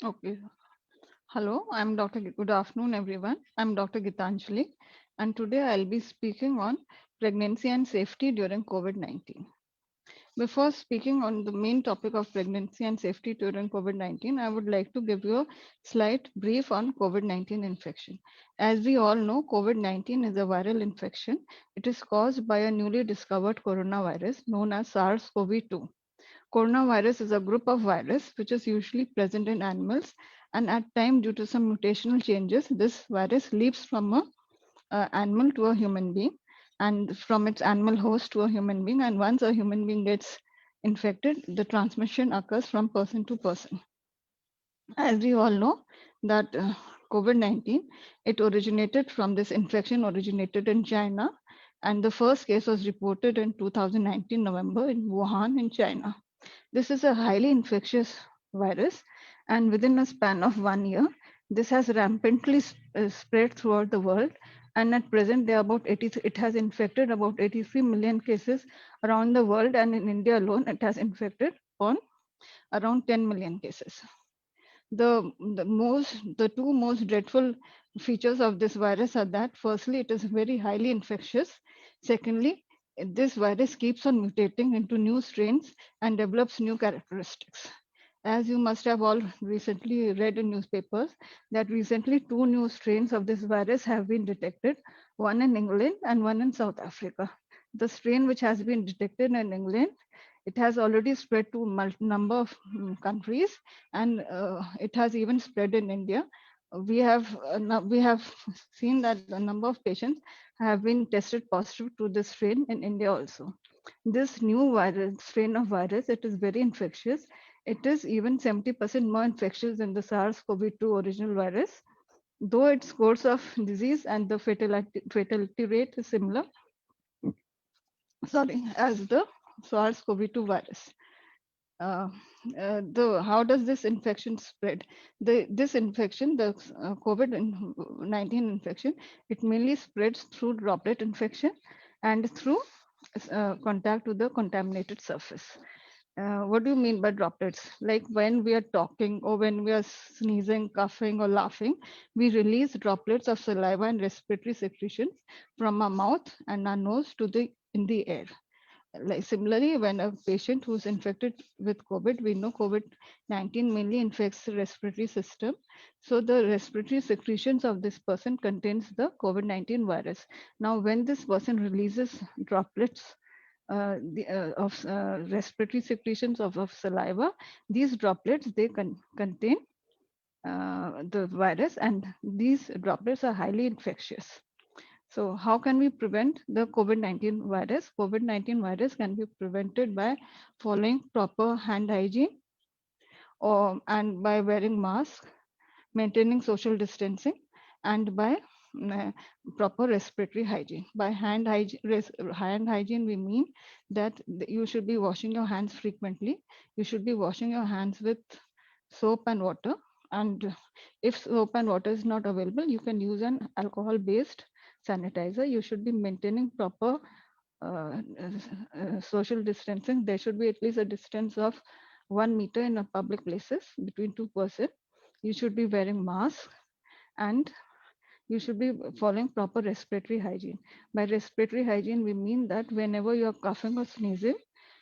Okay. Hello, I'm Good afternoon, everyone. I'm Dr. Gitanjali, and today I'll be speaking on pregnancy and safety during COVID-19. Before speaking on the main topic of pregnancy and safety during COVID-19, I would like to give you a slight brief on COVID-19 infection. As we all know, COVID-19 is a viral infection. It is caused by a newly discovered coronavirus known as SARS-CoV-2. Coronavirus is a group of virus which is usually present in animals, and at time due to some mutational changes, this virus leaps from a animal to a human being, and from its animal host to a human being. And once a human being gets infected, the transmission occurs from person to person. As we all know, that COVID-19, it originated from this infection originated in China, and the first case was reported in 2019 November in Wuhan in China. This is a highly infectious virus, and within a span of 1 year, this has rampantly spread throughout the world. And at present, it has infected about 83 million cases around the world, and in India alone, it has infected on around 10 million cases. The two most dreadful features of this virus are that firstly, it is very highly infectious. Secondly, this virus keeps on mutating into new strains and develops new characteristics. As you must have all recently read in newspapers, that recently two new strains of this virus have been detected, one in England and one in South Africa. The strain which has been detected in England, it has already spread to number of countries, and it has even spread in India. We have seen that a number of patients have been tested positive to this strain in India also. This new strain of virus, it is very infectious. It is even 70% more infectious than the SARS-CoV-2 original virus, though its course of disease and the fatality rate is similar, sorry, as the SARS-CoV-2 virus. uh, how does this infection spread? This infection, the COVID-19 infection, it mainly spreads through droplet infection and through contact with the contaminated surface. What do you mean by droplets? Like when we are talking or when we are sneezing, coughing, or laughing, we release droplets of saliva and respiratory secretions from our mouth and our nose to the in the air. Like similarly, when a patient who's infected with COVID, we know COVID-19 mainly infects the respiratory system. So the respiratory secretions of this person contains the COVID-19 virus. Now, when this person releases droplets of respiratory secretions of saliva, these droplets, they contain the virus, and these droplets are highly infectious. So how can we prevent the COVID-19 virus? COVID-19 virus can be prevented by following proper hand hygiene, and by wearing mask, maintaining social distancing, and by uh, proper respiratory hygiene. By hand hygiene, we mean that you should be washing your hands frequently. You should be washing your hands with soap and water. And if soap and water is not available, you can use an alcohol-based sanitizer. You should be maintaining proper social distancing. There should be at least a distance of 1 meter in a public places between two persons. You should be wearing mask, and you should be following proper respiratory hygiene. By respiratory hygiene, we mean that whenever you are coughing or sneezing,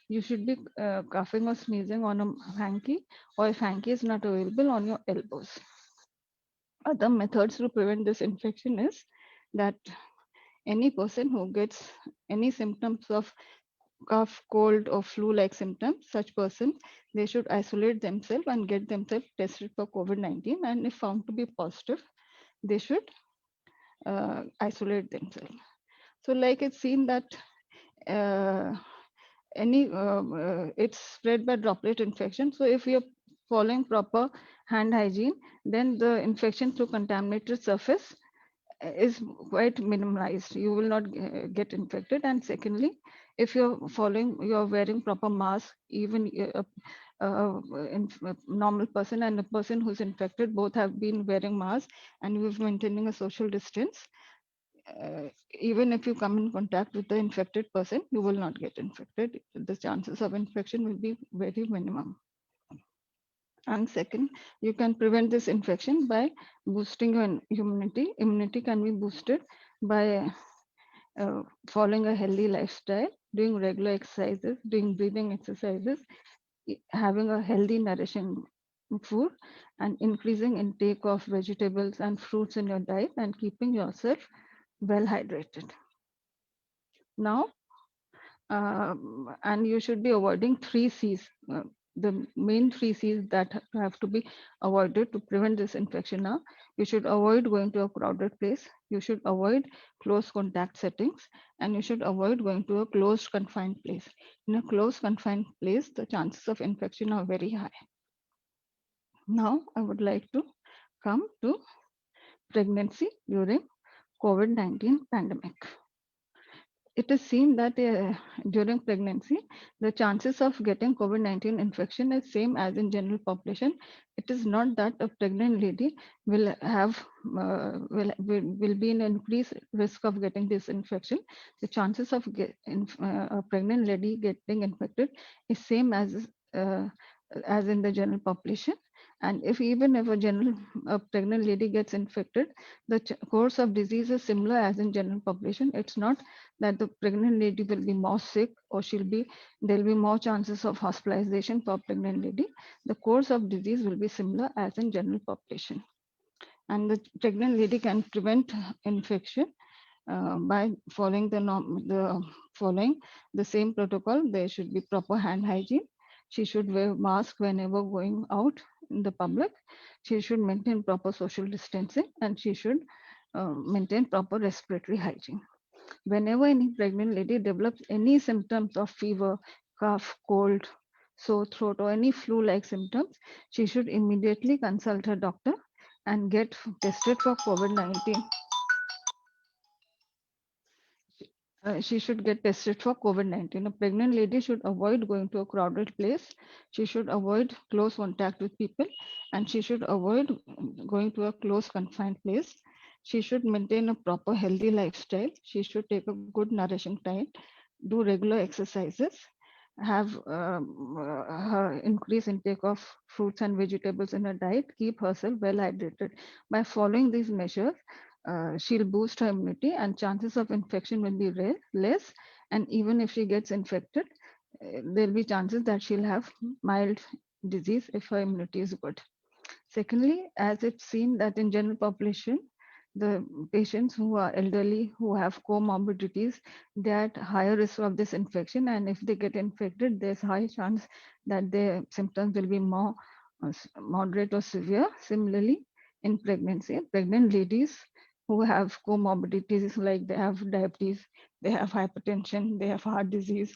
you should be coughing or sneezing on a hanky, or if hanky is not available, on your elbows. Other methods to prevent this infection is that any person who gets any symptoms of cough, cold, or flu-like symptoms, such person, they should isolate themselves and get themselves tested for COVID-19. And if found to be positive, they should isolate themselves. So, like it's seen that uh, it's spread by droplet infection. So, if you're following proper hand hygiene, then the infection through contaminated surface is quite minimized. You will not get infected. And secondly, if you're wearing proper mask, even a normal person and a person who's infected both have been wearing masks, and you're maintaining a social distance, even if you come in contact with the infected person, you will not get infected. The chances of infection will be very minimum. And second, you can prevent this infection by boosting your immunity. Immunity can be boosted by following a healthy lifestyle, doing regular exercises, doing breathing exercises, having a healthy, nourishing food, and increasing intake of vegetables and fruits in your diet, and keeping yourself well hydrated. Now, and you should be avoiding three C's. The main three C's that have to be avoided to prevent this infection are: you should avoid going to a crowded place, you should avoid close contact settings, and you should avoid going to a closed confined place. In a closed confined place, the chances of infection are very high. Now, I would like to come to pregnancy during COVID-19 pandemic. It is seen that during pregnancy, the chances of getting COVID-19 infection is same as in general population. It is not that a pregnant lady will have will be in increased risk of getting this infection. The chances of a pregnant lady getting infected is same as in the general population. And if even if a pregnant lady gets infected, the course of disease is similar as in general population. It's not that the pregnant lady will be more sick, or there'll be more chances of hospitalization for pregnant lady. The course of disease will be similar as in general population. And the pregnant lady can prevent infection by following following the same protocol. There should be proper hand hygiene. She should wear mask whenever going out in the public. She should maintain proper social distancing, and she should maintain proper respiratory hygiene. Whenever any pregnant lady develops any symptoms of fever, cough, cold, sore throat, or any flu-like symptoms, she should immediately consult her doctor and get tested for COVID-19. She should get tested for COVID-19. A pregnant lady should avoid going to a crowded place. She should avoid close contact with people, and she should avoid going to a close confined place. She should maintain a proper healthy lifestyle. She should take a good nourishing diet, do regular exercises, have her increase intake of fruits and vegetables in her diet, keep herself well hydrated. By following these measures, she'll boost her immunity, and chances of infection will be less. And even if she gets infected, there'll be chances that she'll have mild disease if her immunity is good. Secondly, as it's seen that in general population, the patients who are elderly, who have comorbidities, they're at higher risk of this infection. And if they get infected, there's high chance that their symptoms will be more moderate or severe. Similarly, in pregnancy, pregnant ladies who have comorbidities, like they have diabetes, they have hypertension, they have heart disease,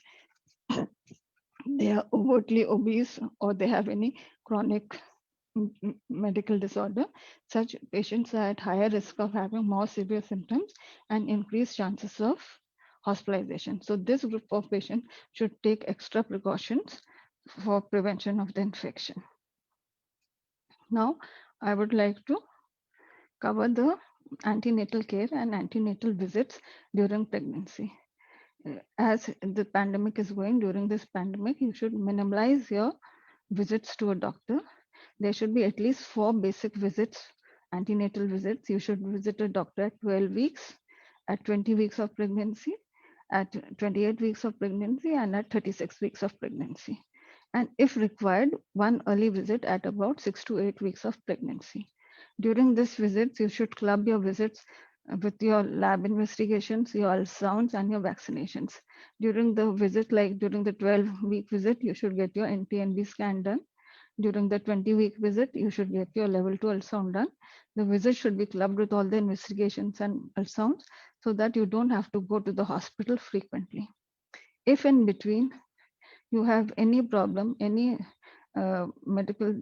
they are overtly obese, or they have any chronic medical disorder, such patients are at higher risk of having more severe symptoms and increased chances of hospitalization. So this group of patients should take extra precautions for prevention of the infection. Now, I would like to cover the antenatal care and antenatal visits during pregnancy. As the pandemic is going, during this pandemic, you should minimize your visits to a doctor. There should be at least 4 basic visits, antenatal visits. You should visit a doctor at 12 weeks, at 20 weeks of pregnancy, at 28 weeks of pregnancy, and at 36 weeks of pregnancy. And if required, one early visit at about 6 to 8 weeks of pregnancy. During this visits, you should club your visits with your lab investigations, your ultrasounds, and your vaccinations. During the visit, like during the 12-week visit, you should get your NT&B scan done. During the 20-week visit, you should get your level 2 ultrasound done. The visit should be clubbed with all the investigations and ultrasounds, so that you don't have to go to the hospital frequently. If in between you have any problem, any medical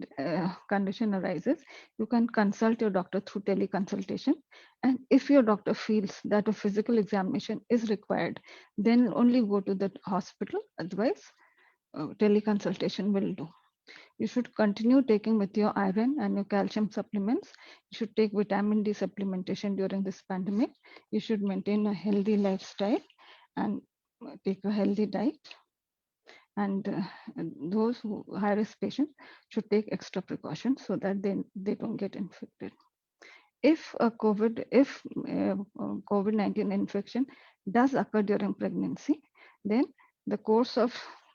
condition arises, you can consult your doctor through teleconsultation. And if your doctor feels that a physical examination is required, then only go to the hospital. Otherwise, teleconsultation will do. You should continue taking with your iron and your calcium supplements. You should take vitamin D supplementation during this pandemic. You should maintain a healthy lifestyle and take a healthy diet. and those who high risk patients should take extra precautions so that they don't get infected. If a COVID-19 infection does occur during pregnancy, then the course of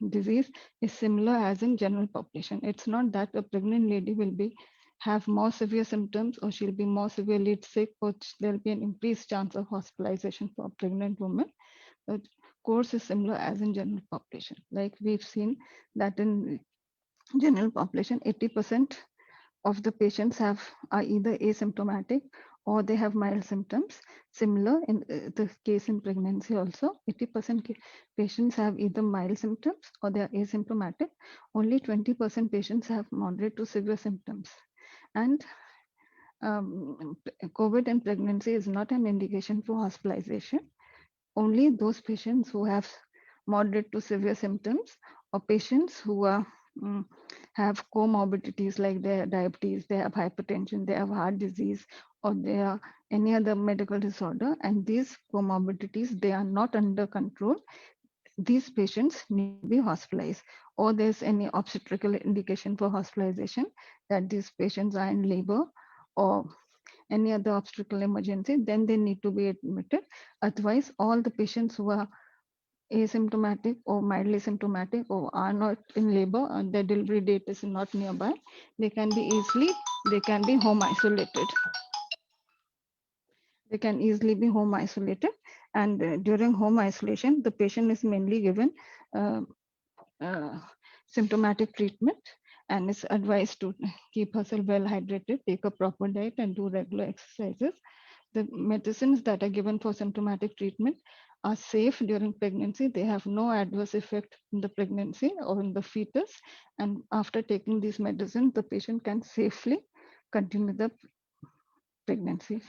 disease is similar as in general population. It's not that a pregnant lady will be have more severe symptoms or she'll be more severely sick or there'll be an increased chance of hospitalization for a pregnant woman. The course is similar as in general population. Like we've seen that in general population, 80% of the patients are either asymptomatic or they have mild symptoms. Similar in the case in pregnancy also, 80% patients have either mild symptoms or they are asymptomatic. Only 20% patients have moderate to severe symptoms. And COVID in pregnancy is not an indication for hospitalization. Only those patients who have moderate to severe symptoms or patients who have comorbidities like they have diabetes, they have hypertension, they have heart disease, or they have any other medical disorder, and these comorbidities, they are not under control. These patients need to be hospitalized, or there's any obstetrical indication for hospitalization that these patients are in labor or any other obstetrical emergency, then they need to be admitted. Otherwise, all the patients who are asymptomatic or mildly symptomatic or are not in labor and their delivery date is not nearby, they can be home isolated. They can easily be home isolated, and during home isolation, the patient is mainly given uh, uh, symptomatic treatment and is advised to keep herself well hydrated, take a proper diet, and do regular exercises. The medicines that are given for symptomatic treatment are safe during pregnancy. They have no adverse effect in the pregnancy or in the fetus. And after taking these medicines, the patient can safely continue the pregnancy.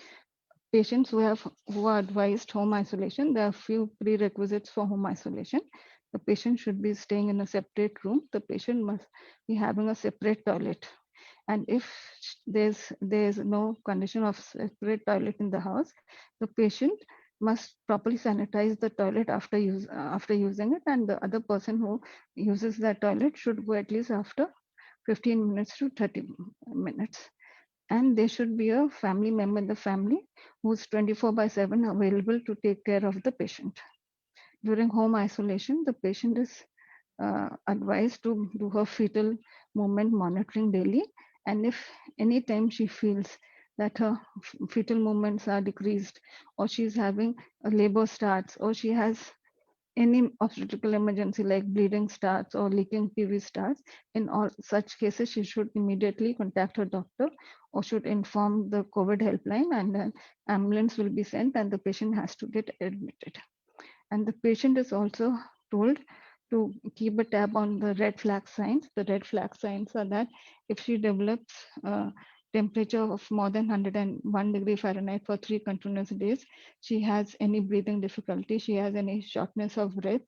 Patients who are advised home isolation, there are few prerequisites for home isolation. The patient should be staying in a separate room. The patient must be having a separate toilet. And if there's no condition of separate toilet in the house, the patient must properly sanitize the toilet after using it, and the other person who uses that toilet should go at least after 15 minutes to 30 minutes. And there should be a family member in the family who's 24 by 7 available to take care of the patient. During home isolation, the patient is advised to do her fetal movement monitoring daily. And if any time she feels that her fetal movements are decreased, or she's having a labor starts, or she has any obstetrical emergency like bleeding starts or leaking PV starts, in all such cases, she should immediately contact her doctor or should inform the COVID helpline, and an ambulance will be sent and the patient has to get admitted. And the patient is also told to keep a tab on the red flag signs. The red flag signs are that if she develops temperature of more than 101 degree Fahrenheit for 3 continuous days, she has any breathing difficulty, she has any shortness of breath,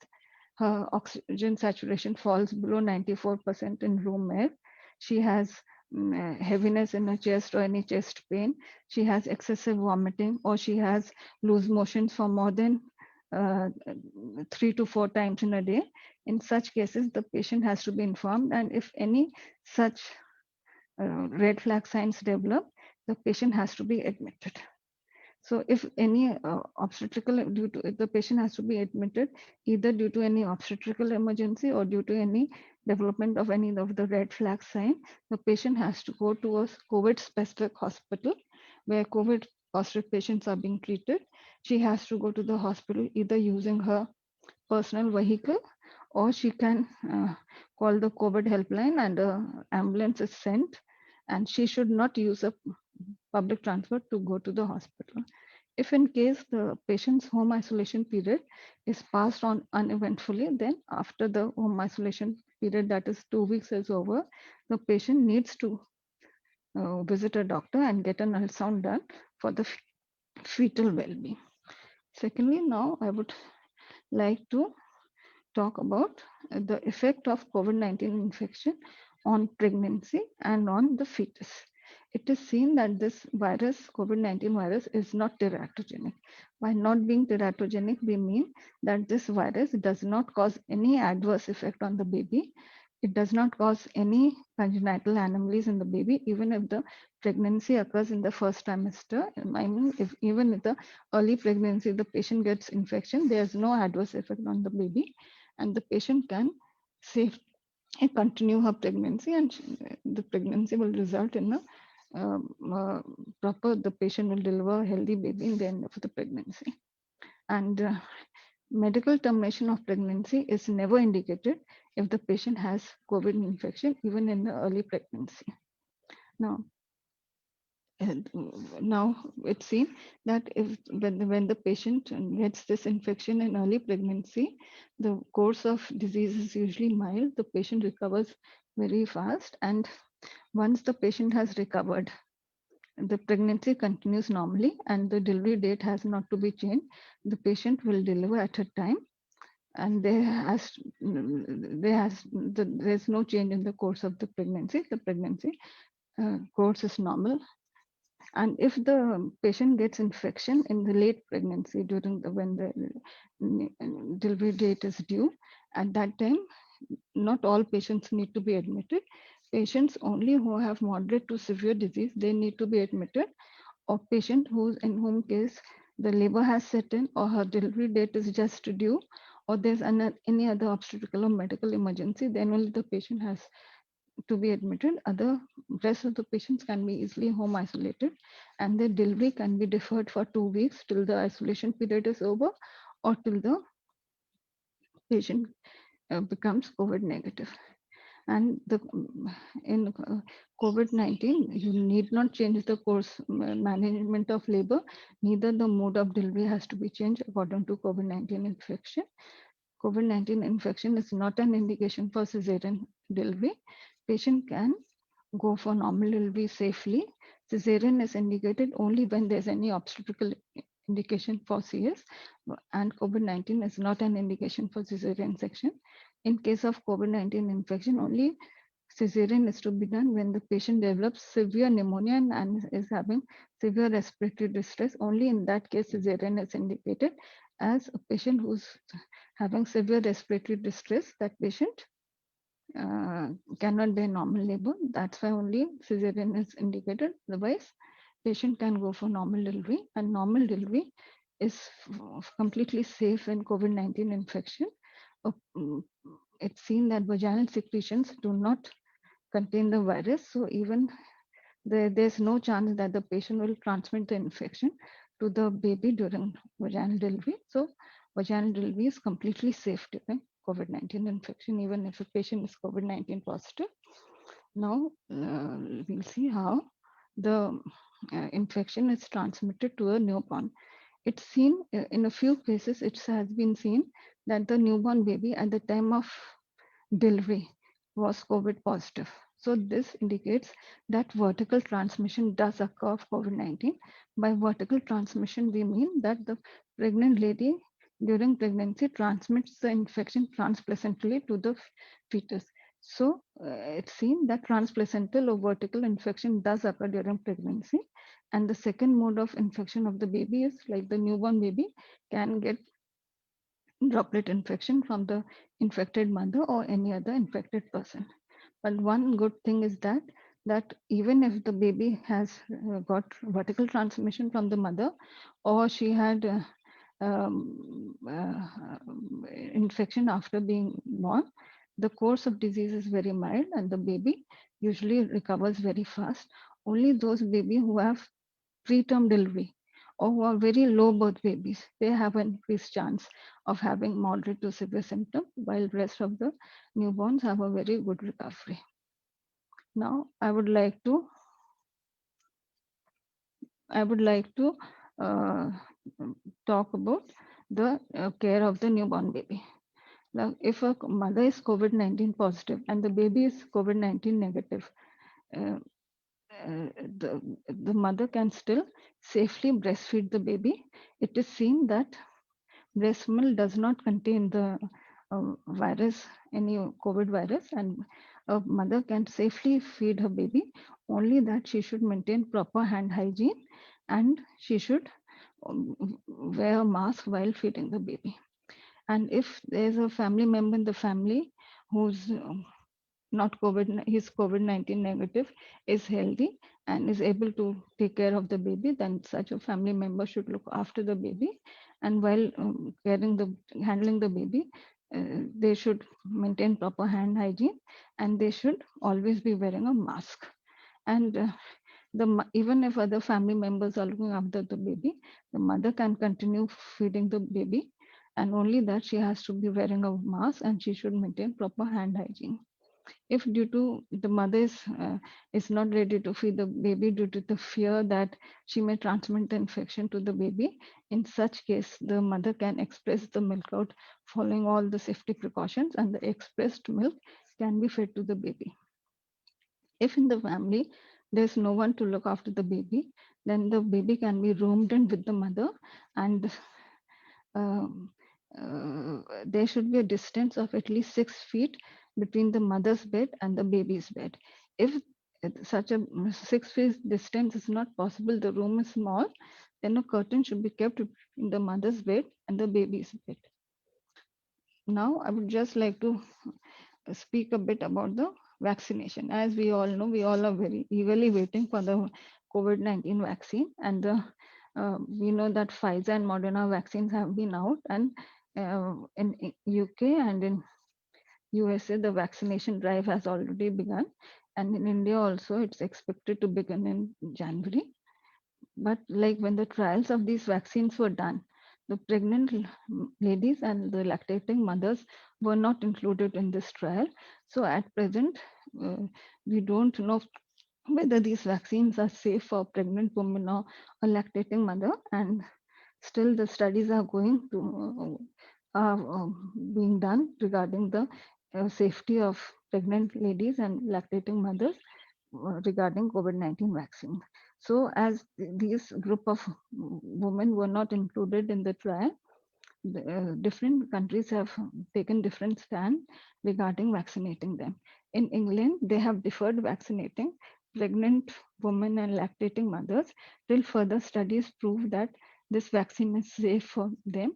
her oxygen saturation falls below 94% in room air, she has heaviness in her chest or any chest pain, she has excessive vomiting, or she has loose motions for more than 3 to 4 times in a day. In such cases, the patient has to be informed, and if any such red flag signs develop, the patient has to be admitted. So if any obstetrical the patient has to be admitted either due to any obstetrical emergency or due to any development of any of the red flag sign, the patient has to go to a COVID specific hospital where COVID positive patients are being treated. She has to go to the hospital either using her personal vehicle, or she can call the COVID helpline and an ambulance is sent, and she should not use a public transport to go to the hospital. If in case the patient's home isolation period is passed on uneventfully, then after the home isolation period, that is 2 weeks, is over, the patient needs to visit a doctor and get an ultrasound done for the fetal well-being. Secondly, now I would like to talk about the effect of COVID-19 infection on pregnancy and on the fetus. it is seen that this virus, COVID-19 virus, is not teratogenic. By not being teratogenic, we mean that this virus does not cause any adverse effect on the baby. It does not cause any congenital anomalies in the baby, even if the pregnancy occurs in the first trimester. I mean, if even in the early pregnancy, the patient gets infection, there's no adverse effect on the baby, and the patient can safe continue her pregnancy, and the pregnancy will result in a proper, the patient will deliver a healthy baby in the end of the pregnancy. And medical termination of pregnancy is never indicated if the patient has COVID infection, even in the early pregnancy. Now, now it's seen that if when the patient gets this infection in early pregnancy, the course of disease is usually mild. The patient recovers very fast, and once the patient has recovered, the pregnancy continues normally and the delivery date has not to be changed. The patient will deliver at a time, and there's no change in the course of the pregnancy. The pregnancy course is normal. And if the patient gets infection in the late pregnancy during when the delivery date is due, at that time, not all patients need to be admitted. Patients only who have moderate to severe disease, they need to be admitted, or patient who's in whom case the labor has set in or her delivery date is just due, or there's any other obstetrical or medical emergency, then only the patient has to be admitted. Other rest of the patients can be easily home isolated, and the delivery can be deferred for 2 weeks till the isolation period is over, or till the patient becomes COVID negative. And in COVID-19, you need not change the course management of labor. Neither the mode of delivery has to be changed according to COVID-19 infection. COVID-19 infection is not an indication for cesarean delivery. Patient can go for normal delivery safely. Cesarean is indicated only when there's any obstetrical indication for CS, and COVID-19 is not an indication for cesarean section. In case of COVID-19 infection, only cesarean is to be done when the patient develops severe pneumonia and is having severe respiratory distress. Only in that case, cesarean is indicated. As a patient who's having severe respiratory distress, that patient cannot bear normal labor. That's why only cesarean is indicated. Otherwise, patient can go for normal delivery, and normal delivery is completely safe in COVID-19 infection. It's seen that vaginal secretions do not contain the virus, so even there's no chance that the patient will transmit the infection to the baby during vaginal delivery. So vaginal delivery is completely safe during COVID-19 infection, even if a patient is COVID-19 positive. Now we'll see how the infection is transmitted to a newborn. It's seen in a few cases, it has been seen that the newborn baby at the time of delivery was COVID positive. So this indicates that vertical transmission does occur of COVID-19. By vertical transmission, we mean that the pregnant lady during pregnancy transmits the infection transplacentally to the fetus. So it's seen that transplacental or vertical infection does occur during pregnancy. And the second mode of infection of the baby is like the newborn baby can get droplet infection from the infected mother or any other infected person. But one good thing is that even if the baby has got vertical transmission from the mother, or she had infection after being born, the course of disease is very mild and the baby usually recovers very fast. Only those baby who have preterm delivery or who are very low birth babies, they have an increased chance of having moderate to severe symptoms, while rest of the newborns have a very good recovery. Now, I would like to talk about the care of the newborn baby. Now, if a mother is COVID-19 positive and the baby is COVID-19 negative, uh, the mother can still safely breastfeed the baby. It is seen that breast milk does not contain the virus, any COVID virus, and a mother can safely feed her baby, only that she should maintain proper hand hygiene and she should wear a mask while feeding the baby. And if there's a family member in the family who's not COVID, he's COVID-19 negative, is healthy and is able to take care of the baby, then such a family member should look after the baby. And while handling the baby, they should maintain proper hand hygiene and they should always be wearing a mask. And even if other family members are looking after the baby, the mother can continue feeding the baby, and only that she has to be wearing a mask and she should maintain proper hand hygiene. If due to the mother is not ready to feed the baby due to the fear that she may transmit the infection to the baby, in such case the mother can express the milk out following all the safety precautions, and the expressed milk can be fed to the baby. If in the family there's no one to look after the baby, then the baby can be roomed in with the mother, and um, there should be a distance of at least 6 feet between the mother's bed and the baby's bed. If such a 6 feet distance is not possible, the room is small, then a curtain should be kept between the mother's bed and the baby's bed. Now, I would just like to speak a bit about the vaccination. As we all know, we all are very eagerly waiting for the COVID-19 vaccine, and we know that Pfizer and Moderna vaccines have been out, and in UK and in USA, the vaccination drive has already begun, and in India also, it's expected to begin in January. But like when the trials of these vaccines were done, the pregnant ladies and the lactating mothers were not included in this trial. So at present, uh, we don't know whether these vaccines are safe for pregnant women or a lactating mother. And still the studies are going to being done regarding the safety of pregnant ladies and lactating mothers regarding COVID-19 vaccine. So as these group of women were not included in the trial, different countries have taken different stand regarding vaccinating them. In England, they have deferred vaccinating pregnant women and lactating mothers till further studies prove that this vaccine is safe for them.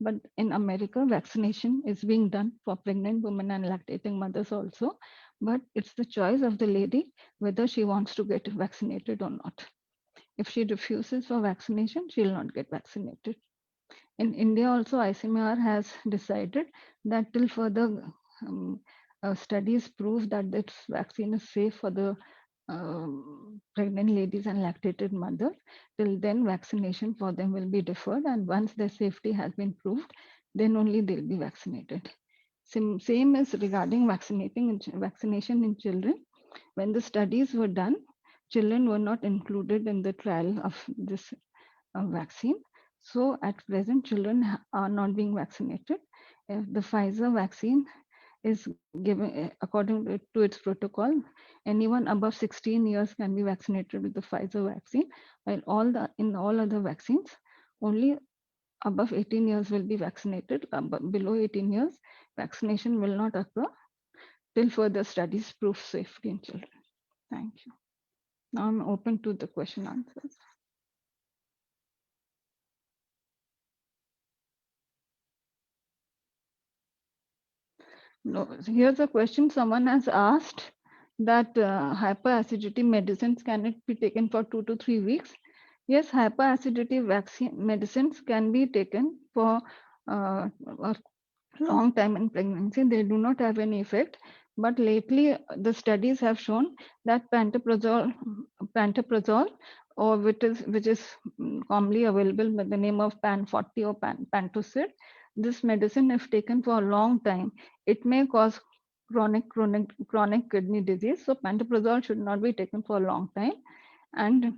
But in America, vaccination is being done for pregnant women and lactating mothers also. But it's the choice of the lady whether she wants to get vaccinated or not. If she refuses for vaccination, she'll not get vaccinated. In India, also, ICMR has decided that till further studies prove that this vaccine is safe for the pregnant ladies and lactated mothers, till then vaccination for them will be deferred. And once their safety has been proved, then only they'll be vaccinated. Same is regarding vaccination in children. When the studies were done, children were not included in the trial of this vaccine. So at present, children are not being vaccinated. The Pfizer vaccine is given according to its protocol. Anyone above 16 years can be vaccinated with the Pfizer vaccine, while in all other vaccines, only above 18 years will be vaccinated. Below 18 years, vaccination will not occur till further studies prove safety in children. Thank you. Now I'm open to the question answers. No, here's a question someone has asked that hyperacidity medicines, can it be taken for 2 to 3 weeks? Yes, hyperacidity vaccine medicines can be taken for a long time in pregnancy. They do not have any effect. But lately, the studies have shown that pantoprazole, or which is commonly available by the name of PAN 40 or Pantocid, this medicine, if taken for a long time, it may cause chronic kidney disease. So pantoprazole should not be taken for a long time. And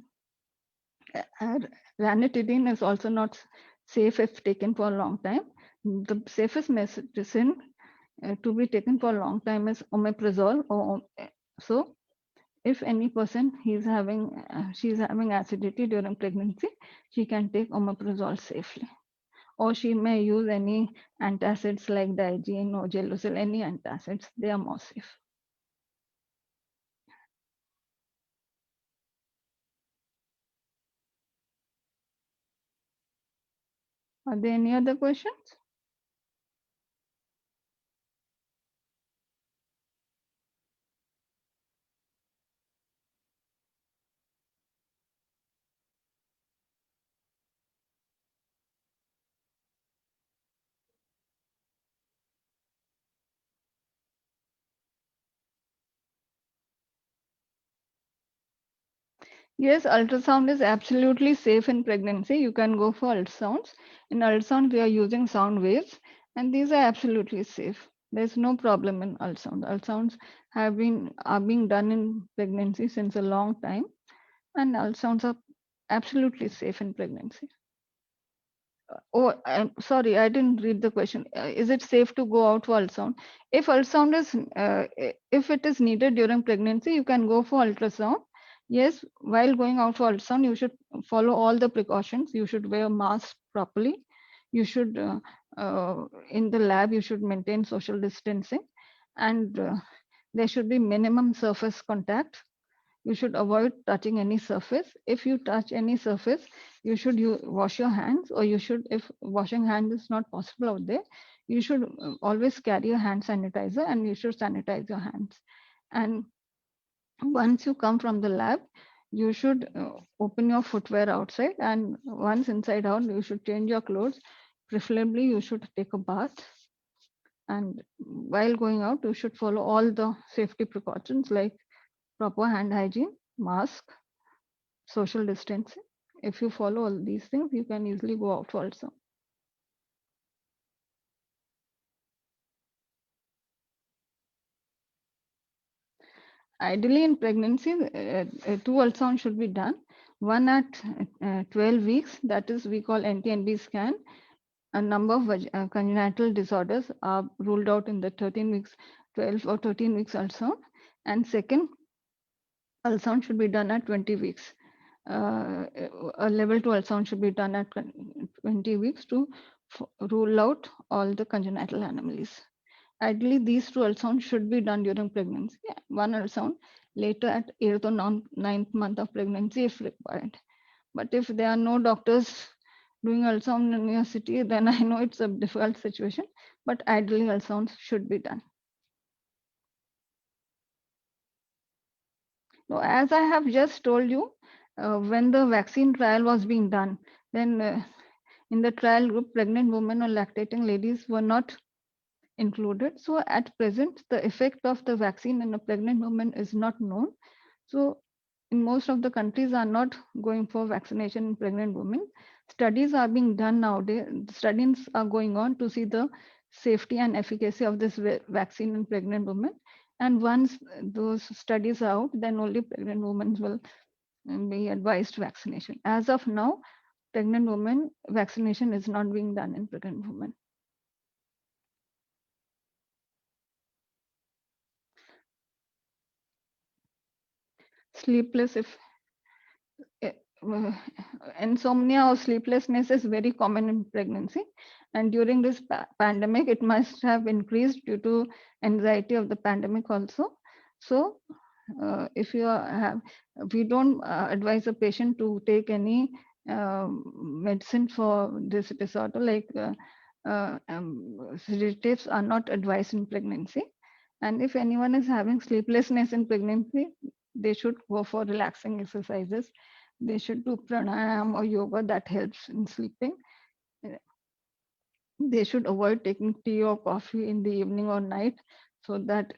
ranitidine is also not safe if taken for a long time. The safest medicine to be taken for a long time is omeprazole. So if any person she's having acidity during pregnancy, she can take omeprazole safely. Or she may use any antacids like Digene or Gelusil, any antacids, they are more safe. Are there any other questions? Yes, ultrasound is absolutely safe in pregnancy. You can go for ultrasounds. In ultrasound, we are using sound waves, and these are absolutely safe. There's no problem in ultrasound. Ultrasounds are being done in pregnancy since a long time, and ultrasounds are absolutely safe in pregnancy. Oh, I'm sorry, I didn't read the question. Is it safe to go out for ultrasound? If ultrasound is, if it is needed during pregnancy, you can go for ultrasound. Yes, while going out for ultrasound, you should follow all the precautions. You should wear a mask properly. You should, in the lab, you should maintain social distancing, and there should be minimum surface contact. You should avoid touching any surface. If you touch any surface, you should wash your hands, or you should, if washing hands is not possible out there, you should always carry a hand sanitizer, and you should sanitize your hands. And once you come from the lab, you should open your footwear outside, and once inside out, you should change your clothes. Preferably, you should take a bath. And while going out, you should follow all the safety precautions like proper hand hygiene, mask, social distancing. If you follow all these things, you can easily go out also. Ideally, in pregnancy, two ultrasounds should be done. One at 12 weeks, that is, we call NT&B scan. A number of congenital disorders are ruled out in the 13 weeks, 12 or 13 weeks ultrasound. And second, ultrasound should be done at 20 weeks. A level 2 ultrasound should be done at 20 weeks to rule out all the congenital anomalies. Ideally, these two ultrasounds should be done during pregnancy. One ultrasound later at 8th or 9th month of pregnancy if required. But if there are no doctors doing ultrasound in your city, then I know it's a difficult situation. But ideally, ultrasounds should be done. So as I have just told you, when the vaccine trial was being done, then in the trial group, pregnant women or lactating ladies were not included. So at present, the effect of the vaccine in a pregnant woman is not known. So in most of the countries are not going for vaccination in pregnant women. Studies are being done nowadays. Studies are going on to see the safety and efficacy of this vaccine in pregnant women. And once those studies are out, then only pregnant women will be advised vaccination. As of now, pregnant women vaccination is not being done in pregnant women. Sleepless if eh, insomnia or sleeplessness is very common in pregnancy, and during this pandemic it must have increased due to anxiety of the pandemic also. So if you have, we don't advise a patient to take any medicine for this disorder, like sedatives are not advised in pregnancy. And if anyone is having sleeplessness in pregnancy, they should go for relaxing exercises. They should do pranayam or yoga that helps in sleeping. They should avoid taking tea or coffee in the evening or night, so that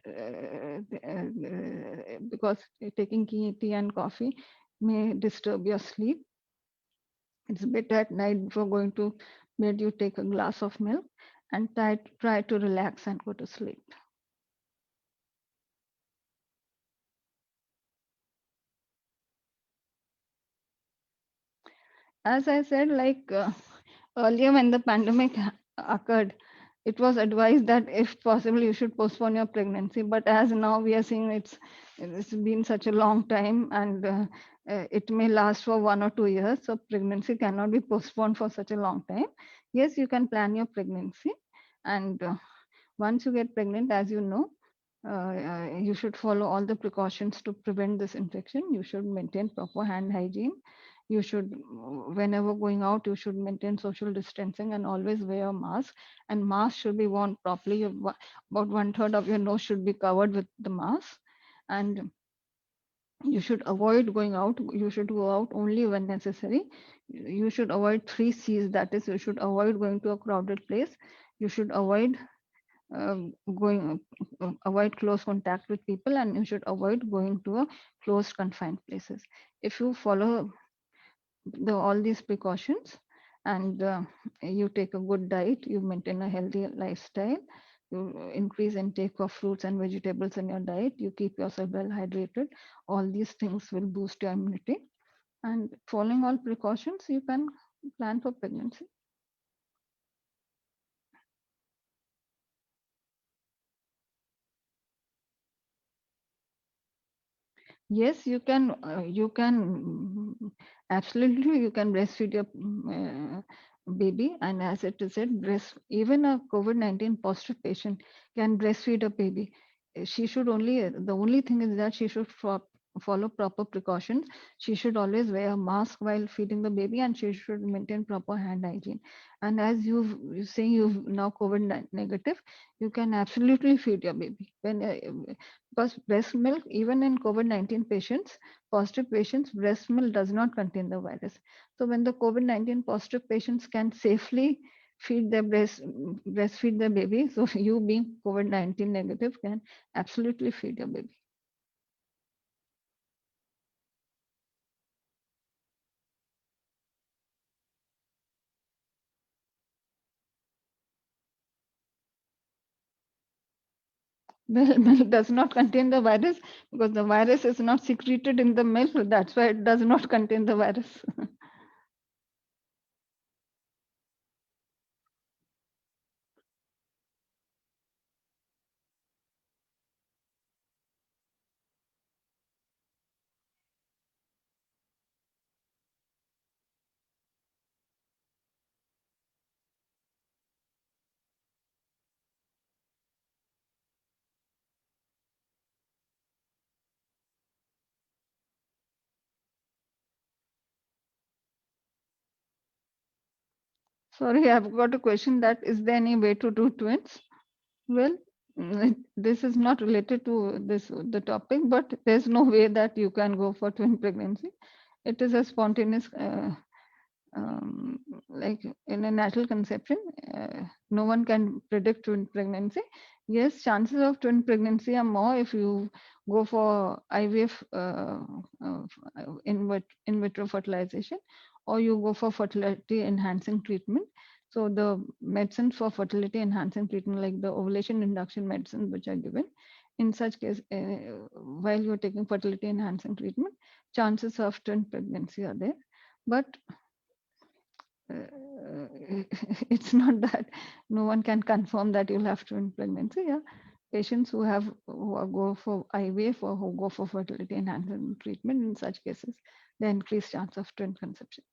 because taking tea and coffee may disturb your sleep. It's better at night before going to bed, you take a glass of milk and try to relax and go to sleep. As I said, like earlier when the pandemic occurred, it was advised that if possible you should postpone your pregnancy. But as now we are seeing, it's been such a long time, and it may last for 1 or 2 years. So pregnancy cannot be postponed for such a long time. Yes, you can plan your pregnancy, and once you get pregnant, as you know, You should follow all the precautions to prevent this infection. You should maintain proper hand hygiene. You should, whenever going out, you should maintain social distancing and always wear a mask. And mask should be worn properly. About one third of your nose should be covered with the mask. And you should avoid going out. You should go out only when necessary. You should avoid three C's. That is, you should avoid going to a crowded place. You should avoid going avoid close contact with people, and you should avoid going to a closed confined places. If you follow all these precautions, and you take a good diet, you maintain a healthy lifestyle, you increase intake of fruits and vegetables in your diet, you keep yourself well hydrated, all these things will boost your immunity. And following all precautions, you can plan for pregnancy. Yes, you can. Absolutely, you can breastfeed your baby, and as it is said, breast even a COVID-19 positive patient can breastfeed a baby. She should only the only thing is that she should follow proper precautions. She should always wear a mask while feeding the baby, and she should maintain proper hand hygiene. And as you say you've now COVID negative, you can absolutely feed your baby when because breast milk, even in COVID-19 patients, positive patients, breast milk does not contain the virus. So when the COVID-19 positive patients can safely feed their breastfeed their baby, so you being COVID-19 negative can absolutely feed your baby. Milk does not contain the virus because the virus is not secreted in the milk. That's why it does not contain the virus. Sorry, I've got a question that is there any way to do twins? Well, this is not related to the topic, but there's no way that you can go for twin pregnancy. It is a spontaneous, um, like in a natural conception. No one can predict twin pregnancy. Yes, chances of twin pregnancy are more if you go for IVF, in vitro fertilization, or you go for fertility enhancing treatment. So the medicines for fertility enhancing treatment, like the ovulation induction medicine, which are given in such case, while you're taking fertility enhancing treatment, chances of twin pregnancy are there. But it's not that no one can confirm that you'll have twin pregnancy. Yeah, patients who go for IVF or who go for fertility enhancing treatment, in such cases, the increased chance of twin conception.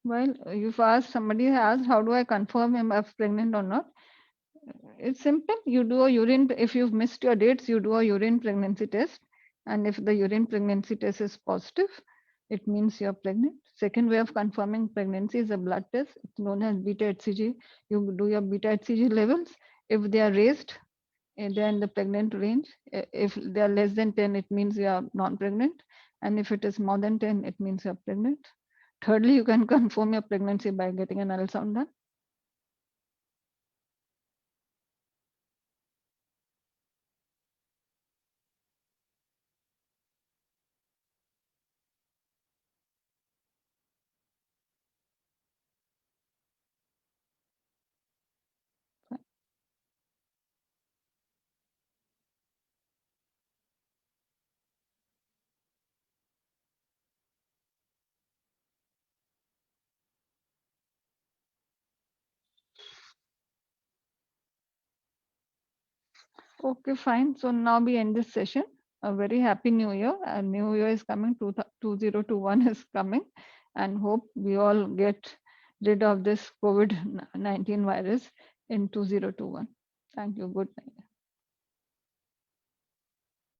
While you've asked, somebody asked, how do I confirm if I'm pregnant or not? It's simple. You do a urine, if you've missed your dates, you do a urine pregnancy test. And if the urine pregnancy test is positive, it means you're pregnant. Second way of confirming pregnancy is a blood test. It's known as beta HCG. You do your beta HCG levels. If they are raised, they're in the pregnant range. If they are less than 10, it means you are non-pregnant. And if it is more than 10, it means you're pregnant. Thirdly, you can confirm your pregnancy by getting an ultrasound done. Okay, fine. So now we end this session. A very happy new year. A new year is coming. 2021 is coming, and hope we all get rid of this COVID-19 virus in 2021. Thank you. Good night.